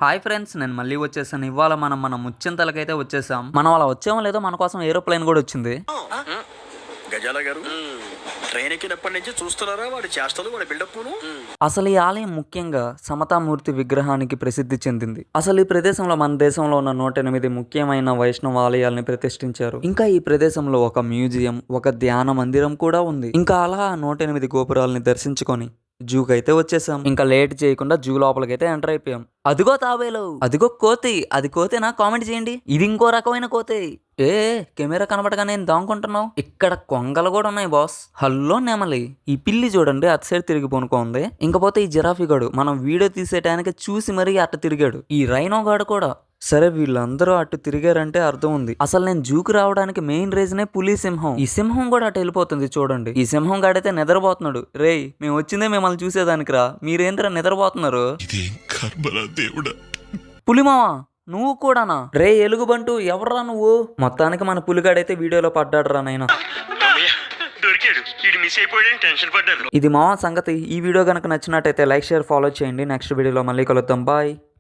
Hi friends, నేను మళ్ళీ వచ్చేసాను. ఇవాళ మన ముచ్చింతలకైతే వచ్చేసాం. మనం అలా వచ్చామో లేదో మన కోసం ఏరోప్లేన్ కూడా వచ్చింది. గజాల గారు ట్రైన్ ఎక్కినప్పటి నుంచి చూస్తున్నారా వాడి చేష్టలు, వాడి బిల్డప్ను. అసలు ఈ ఆలయం ముఖ్యంగా సమతామూర్తి విగ్రహానికి ప్రసిద్ధి చెందింది. అసలు ఈ ప్రదేశంలో మన దేశంలో ఉన్న 108 ముఖ్యమైన వైష్ణవ ఆలయాల్ని ప్రతిష్ఠించారు. ఇంకా ఈ ప్రదేశంలో ఒక మ్యూజియం, ఒక ధ్యాన మందిరం కూడా ఉంది. ఇంకా అలా 108 గోపురాలని దర్శించుకొని జూకి అయితే వచ్చేసాం. ఇంకా లేట్ చేయకుండా జూ లోపలికైతే ఎంటర్ అయిపోయాం. అదిగో తాబేలు, అదిగో కోతి. అది కోతేనా? కామెంట్ చేయండి. ఇది ఇంకో రకమైన కోతి. ఏ కెమెరా కనబడగానే నేను దాంకుంటున్నావు. ఇక్కడ కొంగలు కూడా ఉన్నాయి బాస్. హల్లో నెమలి. ఈ పిల్లి చూడండి అటు సైడ్ తిరిగి పొనుకోంది. ఇంకపోతే ఈ జిరాఫీ గాడు మనం వీడియో తీసేటానికి చూసి మరీ అట్ట తిరిగాడు. ఈ రైనో గాడు కూడా. సరే, వీళ్ళందరూ అటు తిరిగారంటే అర్థం ఉంది. అసలు నేను జూకి రావడానికి మెయిన్ రీజనే పులి, సింహం. ఈ సింహం కూడా అటు వెళ్ళిపోతుంది చూడండి. ఈ సింహం గాడైతే నిద్రపోతున్నాడు. రేయ్, మేము వచ్చిందే మిమ్మల్ని చూసేదానికి రా, మీరేంద్రా నిద్రపోతున్నారు? పులిమావా, నువ్వు కూడానా? రే ఎలుగుబంటు, ఎవర్రా నువ్వు? మొత్తానికి మన పులిగాడైతే వీడియోలో పడ్డాడు రా నాయన. ఇది మావా సంగతి. ఈ వీడియో కనుక నచ్చినట్టయితే లైక్, షేర్, ఫాలో చేయండి. నెక్స్ట్ వీడియోలో మళ్ళీ కలుద్దాం. బాయ్.